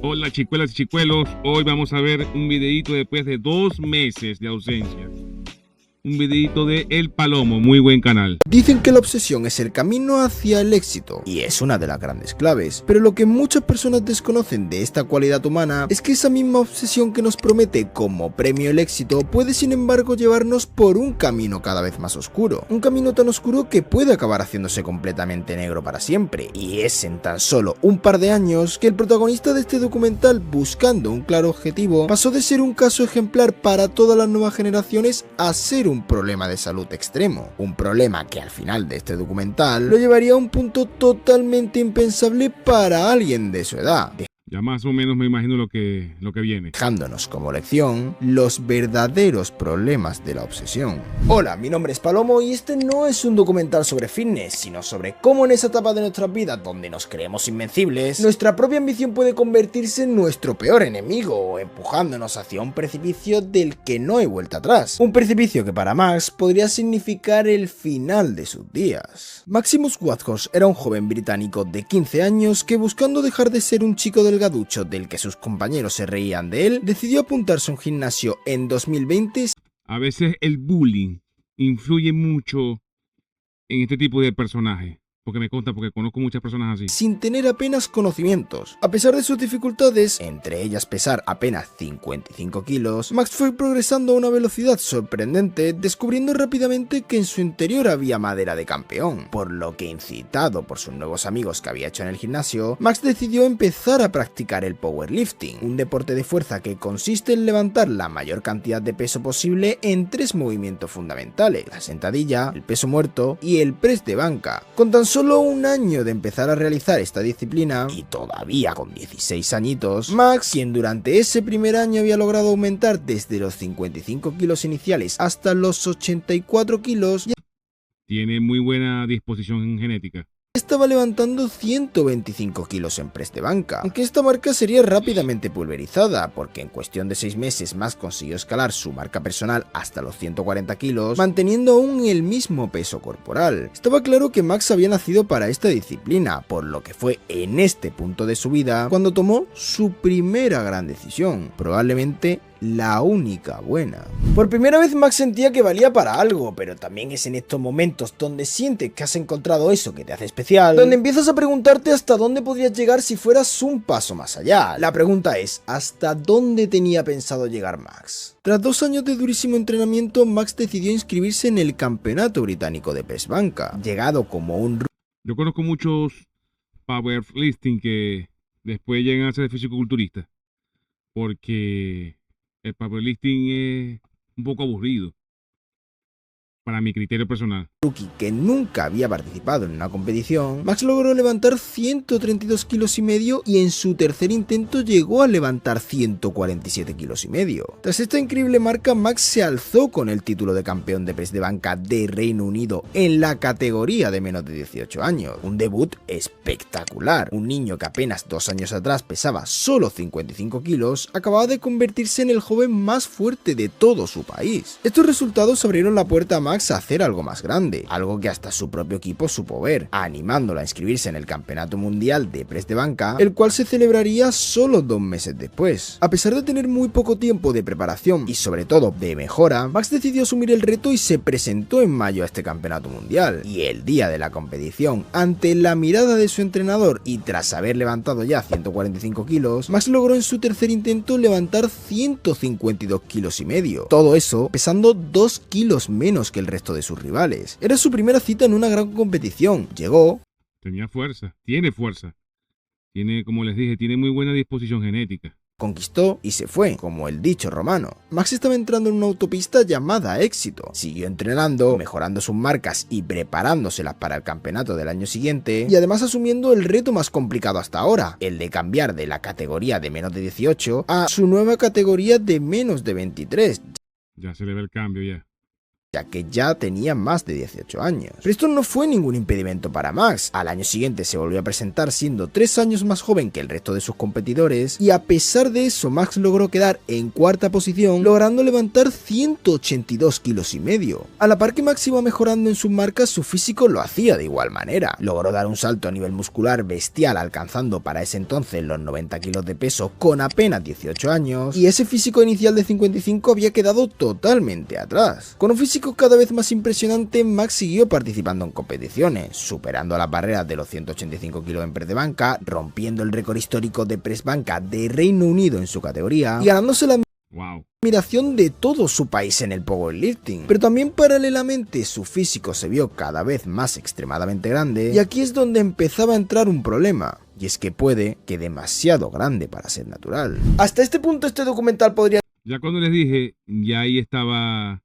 Hola chicuelas y chicuelos, hoy vamos a ver un videito después de 2 meses de ausencia. Un videito de El Palomo, muy buen canal. Dicen que la obsesión es el camino hacia el éxito, y es una de las grandes claves, pero lo que muchas personas desconocen de esta cualidad humana es que esa misma obsesión que nos promete como premio el éxito puede sin embargo llevarnos por un camino cada vez más oscuro, un camino tan oscuro que puede acabar haciéndose completamente negro para siempre, y es en tan solo un par de años que el protagonista de este documental, buscando un claro objetivo, pasó de ser un caso ejemplar para todas las nuevas generaciones a ser un problema de salud extremo, un problema que al final de este documental lo llevaría a un punto totalmente impensable para alguien de su edad, Ya más o menos me imagino lo que viene. dejándonos como lección los verdaderos problemas de la obsesión. Hola, mi nombre es Palomo y este no es un documental sobre fitness, sino sobre cómo en esa etapa de nuestras vidas donde nos creemos invencibles, nuestra propia ambición puede convertirse en nuestro peor enemigo, empujándonos hacia un precipicio del que no hay vuelta atrás. Un precipicio que para Max podría significar el final de sus días. Maximus Wadhorse era un joven británico de 15 años que, buscando dejar de ser un chico delgaducho del que sus compañeros se reían de él, decidió apuntarse a un gimnasio en 2020. A veces el bullying influye mucho en este tipo de personajes. Porque me consta, porque conozco muchas personas así. Sin tener apenas conocimientos. A pesar de sus dificultades, entre ellas pesar apenas 55 kilos, Max fue progresando a una velocidad sorprendente, descubriendo rápidamente que en su interior había madera de campeón, por lo que, incitado por sus nuevos amigos que había hecho en el gimnasio, Max decidió empezar a practicar el powerlifting, un deporte de fuerza que consiste en levantar la mayor cantidad de peso posible en 3 movimientos fundamentales: la sentadilla, el peso muerto y el press de banca. Con tan solo un año de empezar a realizar esta disciplina, y todavía con 16 añitos, Max, quien durante ese primer año había logrado aumentar desde los 55 kilos iniciales hasta los 84 kilos, Tiene muy buena disposición genética. estaba levantando 125 kilos en press de banca, aunque esta marca sería rápidamente pulverizada, porque en cuestión de 6 meses Max consiguió escalar su marca personal hasta los 140 kilos, manteniendo aún el mismo peso corporal. Estaba claro que Max había nacido para esta disciplina, por lo que fue en este punto de su vida cuando tomó su primera gran decisión, probablemente la única buena. Por primera vez Max sentía que valía para algo, pero también es en estos momentos donde sientes que has encontrado eso que te hace especial, donde empiezas a preguntarte hasta dónde podrías llegar si fueras un paso más allá. La pregunta es, ¿hasta dónde tenía pensado llegar Max? Tras 2 años de durísimo entrenamiento, Max decidió inscribirse en el Campeonato Británico de Press Banca, llegado como un... Yo conozco muchos powerlifting que después llegan a ser fisicoculturistas. Porque el powerlifting es un poco aburrido, para mi criterio personal. rookie que nunca había participado en una competición, Max logró levantar 132 kilos y medio y en su tercer intento llegó a levantar 147 kilos y medio. Tras esta increíble marca, Max se alzó con el título de campeón de press de banca de Reino Unido en la categoría de menos de 18 años. Un debut espectacular. Un niño que apenas 2 años atrás pesaba solo 55 kilos, acababa de convertirse en el joven más fuerte de todo su país. Estos resultados abrieron la puerta a Max a hacer algo más grande, algo que hasta su propio equipo supo ver, animándolo a inscribirse en el Campeonato Mundial de Press de Banca, el cual se celebraría solo 2 meses después. A pesar de tener muy poco tiempo de preparación y sobre todo de mejora, Max decidió asumir el reto y se presentó en mayo a este Campeonato Mundial. Y el día de la competición, ante la mirada de su entrenador y tras haber levantado ya 145 kilos, Max logró en su tercer intento levantar 152 kilos y medio. Todo eso pesando 2 kilos menos que el resto de sus rivales. Era su primera cita en una gran competición. Llegó, Tenía fuerza, tiene fuerza. Tiene, como les dije, tiene muy buena disposición genética. conquistó y se fue, como el dicho romano. Max estaba entrando en una autopista llamada éxito. Siguió entrenando, mejorando sus marcas y preparándoselas para el campeonato del año siguiente, y además asumiendo el reto más complicado hasta ahora, el de cambiar de la categoría de menos de 18 a su nueva categoría de menos de 23. Ya se le ve el cambio ya. ya que ya tenía más de 18 años. Pero esto no fue ningún impedimento para Max. Al año siguiente se volvió a presentar siendo 3 años más joven que el resto de sus competidores, y a pesar de eso Max logró quedar en cuarta posición, logrando levantar 182 kilos y medio. A la par que Max iba mejorando en sus marcas, su físico lo hacía de igual manera. Logró dar un salto a nivel muscular bestial, alcanzando para ese entonces los 90 kilos de peso con apenas 18 años, y ese físico inicial de 55 había quedado totalmente atrás. Con un físico cada vez más impresionante, Max siguió participando en competiciones, superando las barreras de los 185 kilos en press de banca, rompiendo el récord histórico de press banca de Reino Unido en su categoría, y ganándose la admiración de todo su país en el powerlifting. Pero también paralelamente su físico se vio cada vez más extremadamente grande, y aquí es donde empezaba a entrar un problema. Y es que puede que demasiado grande para ser natural. Hasta este punto este documental podría... Ya cuando les dije, ya ahí estaba...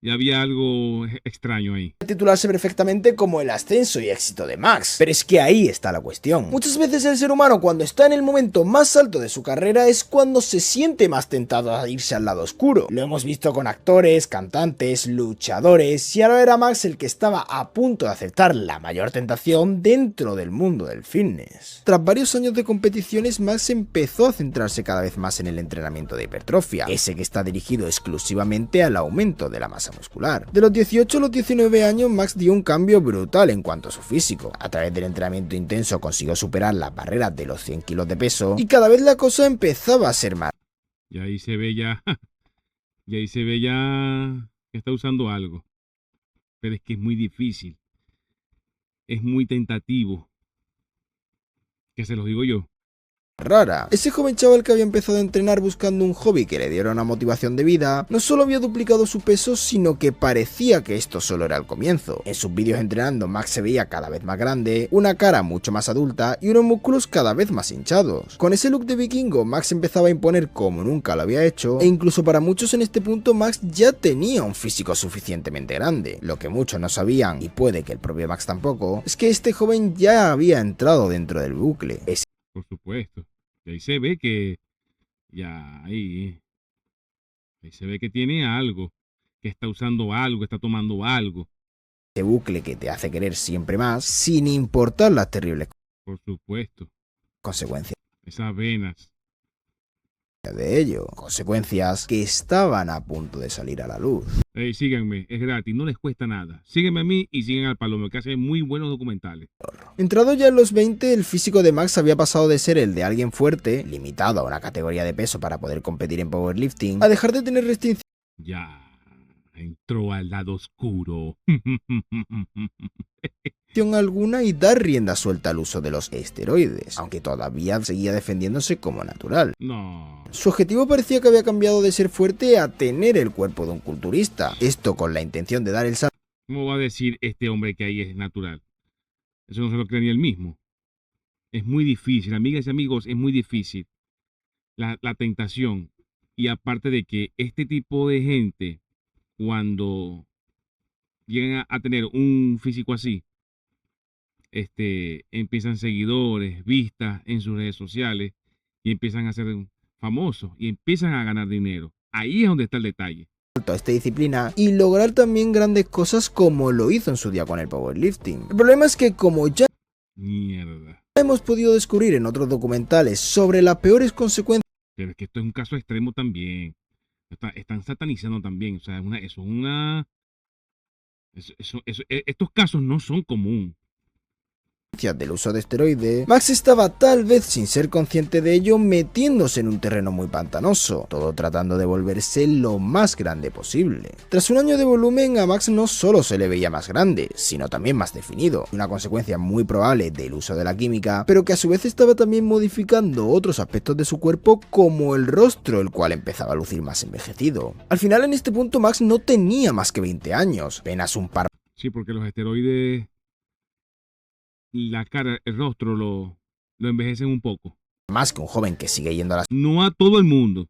Ya había algo extraño ahí. Titularse perfectamente como el ascenso y éxito de Max. Pero es que ahí está la cuestión. Muchas veces el ser humano, cuando está en el momento más alto de su carrera, es cuando se siente más tentado a irse al lado oscuro. Lo hemos visto con actores, cantantes, luchadores, y ahora era Max el que estaba a punto de aceptar la mayor tentación dentro del mundo del fitness. Tras varios años de competiciones, Max empezó a centrarse cada vez más en el entrenamiento de hipertrofia, ese que está dirigido exclusivamente al aumento de la masa muscular. De los 18 a los 19 años, Max dio un cambio brutal en cuanto a su físico. A través del entrenamiento intenso consiguió superar las barreras de los 100 kilos de peso, y cada vez la cosa empezaba a ser más. Y ahí se ve ya, y ahí se ve ya que está usando algo. Pero es que es muy difícil. Es muy tentativo. Que se los digo yo. Rara. Ese joven chaval que había empezado a entrenar buscando un hobby que le diera una motivación de vida, no solo había duplicado su peso, sino que parecía que esto solo era el comienzo. En sus vídeos entrenando, Max se veía cada vez más grande, una cara mucho más adulta y unos músculos cada vez más hinchados. Con ese look de vikingo, Max empezaba a imponer como nunca lo había hecho, e incluso para muchos en este punto Max ya tenía un físico suficientemente grande. Lo que muchos no sabían, y puede que el propio Max tampoco, es que este joven ya había entrado dentro del bucle. Por supuesto. Y ahí se ve que ya ahí se ve que tiene algo, que está usando algo, está tomando algo. Ese bucle que te hace querer siempre más, sin importar las terribles Por supuesto. consecuencias Esas venas. de ello, consecuencias que estaban a punto de salir a la luz. Hey, síganme, es gratis, no les cuesta nada. Síguenme a mí y siguen al Palomo, que hace muy buenos documentales. Entrado ya en los 20, el físico de Max había pasado de ser el de alguien fuerte, limitado a una categoría de peso para poder competir en powerlifting, a dejar de tener restricciones. Ya entró al lado oscuro. Alguna y dar rienda suelta al uso de los esteroides, aunque todavía seguía defendiéndose como natural. No. Su objetivo parecía que había cambiado de ser fuerte a tener el cuerpo de un culturista, esto con la intención de dar el salto. ¿Cómo va a decir este hombre que ahí es natural? Eso no se lo cree ni él mismo. Es muy difícil, amigas y amigos, es muy difícil la tentación. Y aparte de que este tipo de gente, cuando llegan a tener un físico así, empiezan seguidores, vistas en sus redes sociales, y empiezan a ser famosos y empiezan a ganar dinero. Ahí es donde está el detalle. A esta disciplina y lograr también grandes cosas como lo hizo en su día con el powerlifting. El problema es que, como ya hemos podido descubrir en otros documentales sobre las peores consecuencias, pero es que esto es un caso extremo también. Están satanizando también. O sea, estos casos no son comunes. Del uso de esteroides, Max estaba, tal vez sin ser consciente de ello, metiéndose en un terreno muy pantanoso, todo tratando de volverse lo más grande posible. Tras un año de volumen, a Max no solo se le veía más grande, sino también más definido, una consecuencia muy probable del uso de la química, pero que a su vez estaba también modificando otros aspectos de su cuerpo, como el rostro, el cual empezaba a lucir más envejecido. Al final, en este punto, Max no tenía más que 20 años, apenas un par. Sí, porque los esteroides, la cara, el rostro lo envejecen un poco. Más que un joven que sigue yendo a la No a todo el mundo,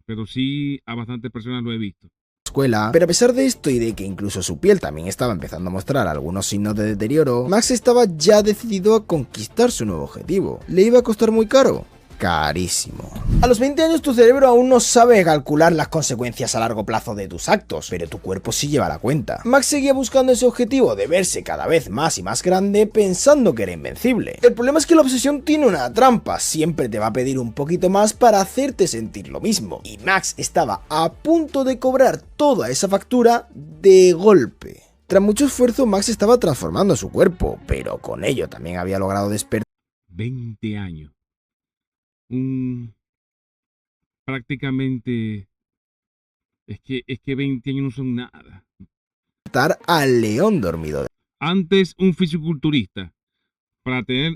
pero sí a bastantes personas lo he visto. Escuela, pero a pesar de esto y de que incluso su piel también estaba empezando a mostrar algunos signos de deterioro, Max estaba ya decidido a conquistar su nuevo objetivo. ¿Le iba a costar muy caro? carísimo. A los 20 años tu cerebro aún no sabe calcular las consecuencias a largo plazo de tus actos, pero tu cuerpo sí lleva la cuenta. Max seguía buscando ese objetivo de verse cada vez más y más grande, pensando que era invencible. El problema es que la obsesión tiene una trampa, siempre te va a pedir un poquito más para hacerte sentir lo mismo, y Max estaba a punto de cobrar toda esa factura de golpe. Tras mucho esfuerzo, Max estaba transformando su cuerpo, pero con ello también había logrado despertar 20 años. Prácticamente... Es que 20 años no son nada. al león dormido. Antes, un fisiculturista,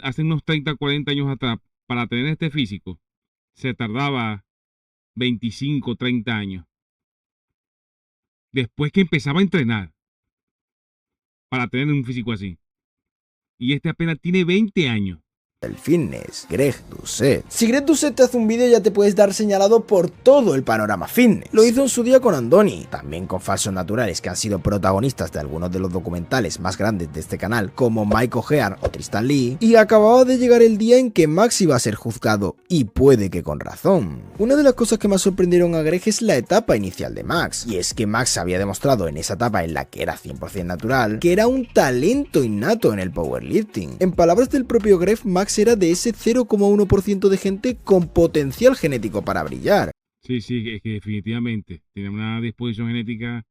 hace unos 30, 40 años atrás, para tener este físico, se tardaba 25, 30 años. Después que empezaba a entrenar, para tener un físico así. Y este apenas tiene 20 años. El fitness, Greg Doucette. Si Greg Doucette te hace un vídeo ya te puedes dar señalado por todo el panorama fitness. Lo hizo en su día con Andoni, también con falsos naturales que han sido protagonistas de algunos de los documentales más grandes de este canal, como Mike O'Hearn o Tristan Lee, y acababa de llegar el día en que Max iba a ser juzgado, y puede que con razón. Una de las cosas que más sorprendieron a Greg es la etapa inicial de Max, y es que Max había demostrado en esa etapa en la que era 100% natural, que era un talento innato en el powerlifting. En palabras del propio Greg, Max era de ese 0,1% de gente con potencial genético para brillar. Sí, es que definitivamente tiene una disposición genética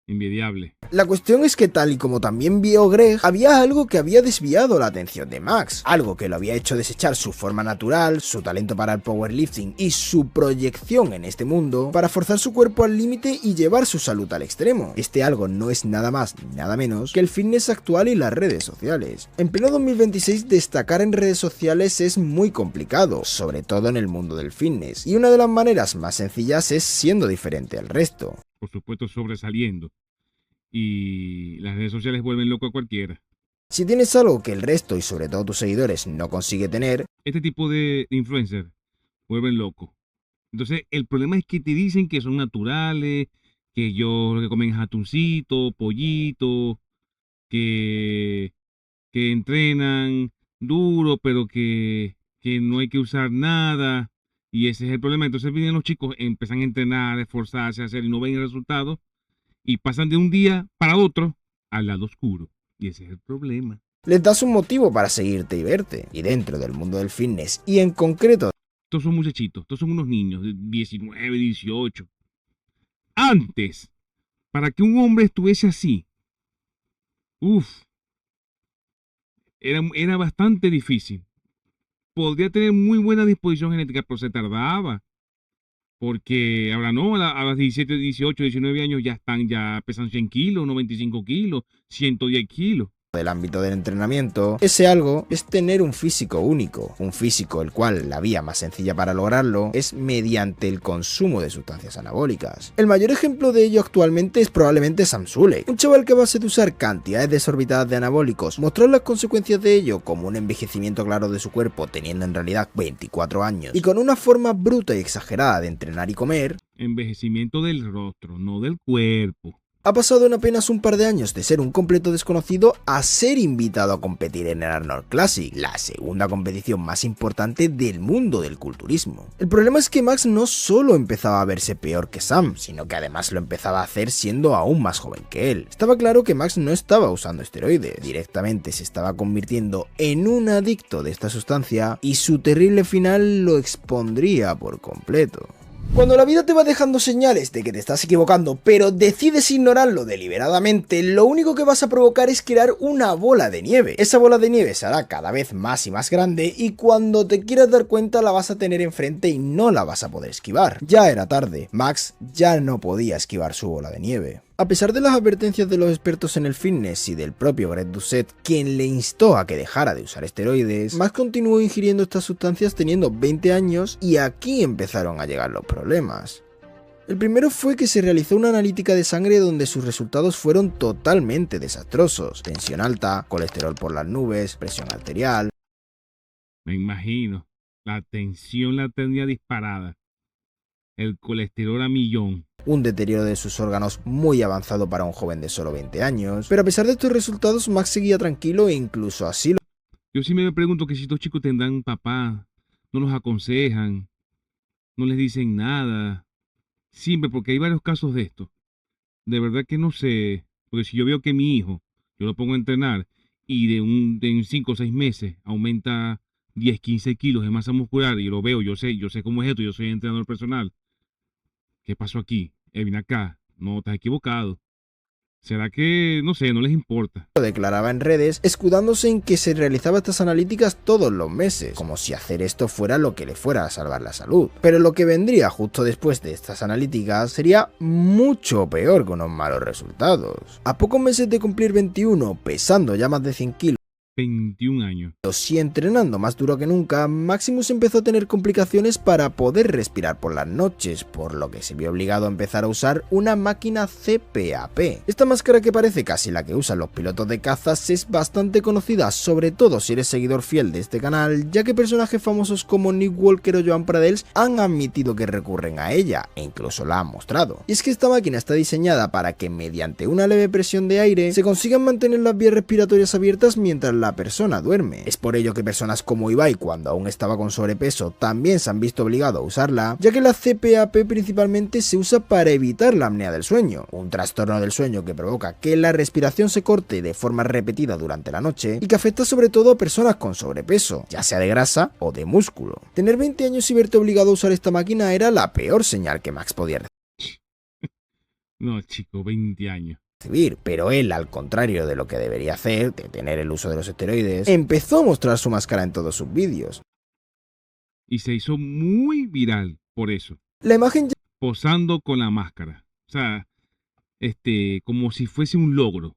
envidiable. La cuestión es que tal y como también vio Greg, había algo que había desviado la atención de Max, algo que lo había hecho desechar su forma natural, su talento para el powerlifting y su proyección en este mundo para forzar su cuerpo al límite y llevar su salud al extremo. Este algo no es nada más ni nada menos que el fitness actual y las redes sociales. En pleno 2026 destacar en redes sociales es muy complicado, sobre todo en el mundo del fitness, y una de las maneras más sencillas es siendo diferente al resto. Por supuesto, sobresaliendo. Y las redes sociales vuelven loco a cualquiera. Si tienes algo que el resto y sobre todo tus seguidores no consigue tener, este tipo de influencers vuelven loco. Entonces, el problema es que te dicen que son naturales, que ellos lo que comen es atuncito, pollito, que entrenan duro, pero que no hay que usar nada. Y ese es el problema. Entonces vienen los chicos, empiezan a entrenar, a esforzarse, a hacer y no ven el resultado. Y pasan de un día para otro al lado oscuro. Y ese es el problema. Les das un motivo para seguirte y verte. Y dentro del mundo del fitness, y en concreto... Estos son muchachitos, estos son unos niños de 19, 18. Antes, para que un hombre estuviese así, era bastante difícil. Podría tener muy buena disposición genética, pero se tardaba. Porque ahora no, a los 17, 18, 19 años ya pesan 100 kilos, 95 kilos, 110 kilos. Del ámbito del entrenamiento, ese algo es tener un físico único, un físico el cual la vía más sencilla para lograrlo es mediante el consumo de sustancias anabólicas. El mayor ejemplo de ello actualmente es probablemente Sam Sulek, un chaval que a base de usar cantidades desorbitadas de anabólicos mostró las consecuencias de ello como un envejecimiento claro de su cuerpo teniendo en realidad 24 años y con una forma bruta y exagerada de entrenar y comer. Envejecimiento del rostro, no del cuerpo. Ha pasado en apenas un par de años de ser un completo desconocido a ser invitado a competir en el Arnold Classic, la segunda competición más importante del mundo del culturismo. El problema es que Max no solo empezaba a verse peor que Sam, sino que además lo empezaba a hacer siendo aún más joven que él. Estaba claro que Max no estaba usando esteroides, directamente se estaba convirtiendo en un adicto de esta sustancia y su terrible final lo expondría por completo. Cuando la vida te va dejando señales de que te estás equivocando, pero decides ignorarlo deliberadamente, lo único que vas a provocar es crear una bola de nieve. Esa bola de nieve se hará cada vez más y más grande y cuando te quieras dar cuenta la vas a tener enfrente y no la vas a poder esquivar. Ya era tarde, Max ya no podía esquivar su bola de nieve. A pesar de las advertencias de los expertos en el fitness y del propio Greg Doucette, quien le instó a que dejara de usar esteroides, Max continuó ingiriendo estas sustancias teniendo 20 años y aquí empezaron a llegar los problemas. El primero fue que se realizó una analítica de sangre donde sus resultados fueron totalmente desastrosos. Tensión alta, colesterol por las nubes, presión arterial. Me imagino, la tensión la tenía disparada, el colesterol a millón. Un deterioro de sus órganos muy avanzado para un joven de solo 20 años, pero a pesar de estos resultados Max seguía tranquilo e incluso así lo... Yo sí me pregunto que si estos chicos tendrán papá, no los aconsejan, no les dicen nada. Siempre, porque hay varios casos de esto. De verdad que no sé, porque si yo veo que mi hijo, yo lo pongo a entrenar y de un 5 o 6 meses aumenta 10, 15 kilos de masa muscular y lo veo, yo sé cómo es esto, yo soy entrenador personal. ¿Qué pasó aquí? Ven acá, no, estás equivocado. ¿Será que, no sé, no les importa? Lo declaraba en redes, escudándose en que se realizaba estas analíticas todos los meses, como si hacer esto fuera lo que le fuera a salvar la salud. Pero lo que vendría justo después de estas analíticas sería mucho peor, con unos malos resultados. A pocos meses de cumplir 21, pesando ya más de 100 kilos, 21 años. y entrenando más duro que nunca, Maximus empezó a tener complicaciones para poder respirar por las noches, por lo que se vio obligado a empezar a usar una máquina CPAP. Esta máscara, que parece casi la que usan los pilotos de cazas, es bastante conocida, sobre todo si eres seguidor fiel de este canal, ya que personajes famosos como Nick Walker o Joan Pradels han admitido que recurren a ella, e incluso la han mostrado. Y es que esta máquina está diseñada para que mediante una leve presión de aire se consigan mantener las vías respiratorias abiertas mientras la persona duerme. Es por ello que personas como Ibai, cuando aún estaba con sobrepeso, también se han visto obligados a usarla, ya que la CPAP principalmente se usa para evitar la apnea del sueño, un trastorno del sueño que provoca que la respiración se corte de forma repetida durante la noche y que afecta sobre todo a personas con sobrepeso, ya sea de grasa o de músculo. Tener 20 años y verte obligado a usar esta máquina era la peor señal que Max podía No, chico, 20 años. recibir, pero él, al contrario de lo que debería hacer, de tener el uso de los esteroides, empezó a mostrar su máscara en todos sus vídeos. Y se hizo muy viral por eso. La imagen Posando con la máscara. O sea, como si fuese un logro.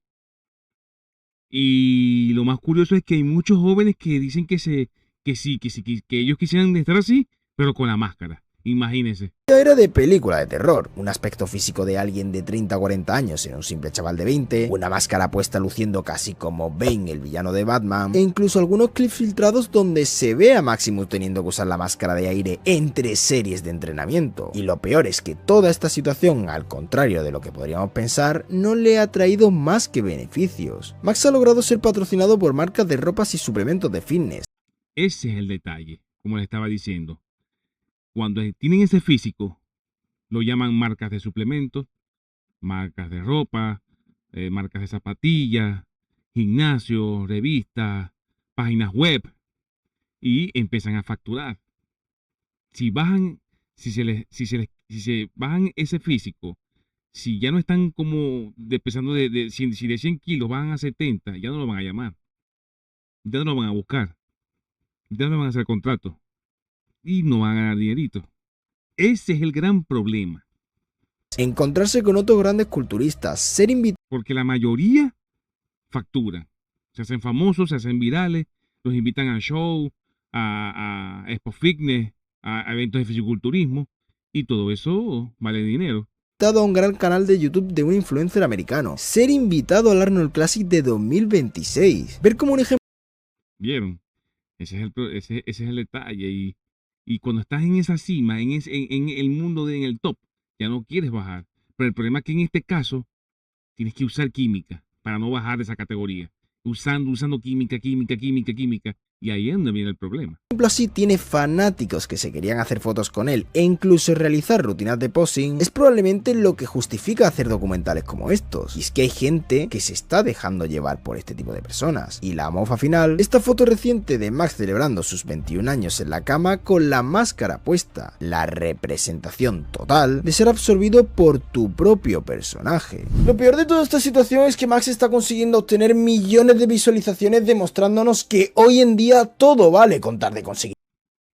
Y lo más curioso es que hay muchos jóvenes que dicen que que ellos quisieran estar así, pero con la máscara. Imagínense. ya era de película de terror, un aspecto físico de alguien de 30 o 40 años en un simple chaval de 20, una máscara puesta luciendo casi como Bane, el villano de Batman, e incluso algunos clips filtrados donde se ve a Maximus teniendo que usar la máscara de aire entre series de entrenamiento. Y lo peor es que toda esta situación, al contrario de lo que podríamos pensar, no le ha traído más que beneficios. Max ha logrado ser patrocinado por marcas de ropas y suplementos de fitness. Ese es el detalle, como les estaba diciendo. Cuando tienen ese físico, lo llaman marcas de suplementos, marcas de ropa, marcas de zapatillas, gimnasios, revistas, páginas web, y empiezan a facturar. Si bajan, si se bajan ese físico, si ya no están como pesando si de 100 kilos bajan a 70, ya no lo van a llamar, ya no lo van a buscar, ya no le van a hacer contrato y no van a ganar dinerito. Ese es el gran problema. Encontrarse con otros grandes culturistas, ser invitado Porque la mayoría facturan. Se hacen famosos, se hacen virales, los invitan a show, a Expo Fitness, a eventos de fisiculturismo, y todo eso vale dinero. a un gran canal de YouTube de un influencer americano, ser invitado al Arnold Classic de 2026, ver como un ejemplo ¿Vieron? Ese es el detalle. Y cuando estás en esa cima, en el mundo, en el top, ya no quieres bajar. Pero el problema es que en este caso tienes que usar química para no bajar de esa categoría. Usando química. Y ahí es donde viene el problema. así tiene fanáticos que se querían hacer fotos con él e incluso realizar rutinas de posing, es probablemente lo que justifica hacer documentales como estos. Y es que hay gente que se está dejando llevar por este tipo de personas. Y la mofa final, esta foto reciente de Max celebrando sus 21 años en la cama con la máscara puesta, la representación total de ser absorbido por tu propio personaje. Lo peor de toda esta situación es que Max está consiguiendo obtener millones de visualizaciones, demostrándonos que hoy en día todo vale con tal de conseguir.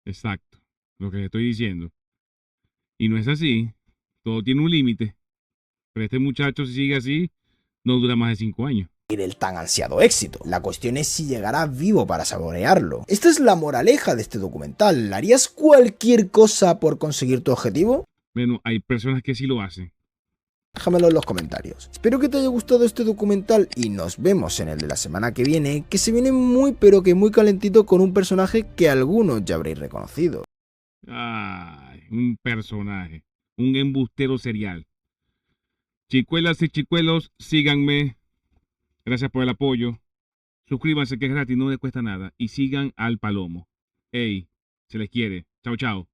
Exacto, lo que le estoy diciendo. Y no es así, todo tiene un límite. Pero este muchacho, si sigue así, no dura más de 5 años. El tan ansiado éxito. La cuestión es si llegará vivo para saborearlo. Esta es la moraleja de este documental. ¿Harías cualquier cosa por conseguir tu objetivo? Bueno, hay personas que sí lo hacen. Déjamelo en los comentarios. Espero que te haya gustado este documental y nos vemos en el de la semana que viene, que se viene muy pero que muy calentito con un personaje que algunos ya habréis reconocido. Ay, un personaje, un embustero serial. Chicuelas y chicuelos, síganme. Gracias por el apoyo. Suscríbanse, que es gratis, no les cuesta nada. Y sigan al Palomo. Ey, Se les quiere. Chao, chao.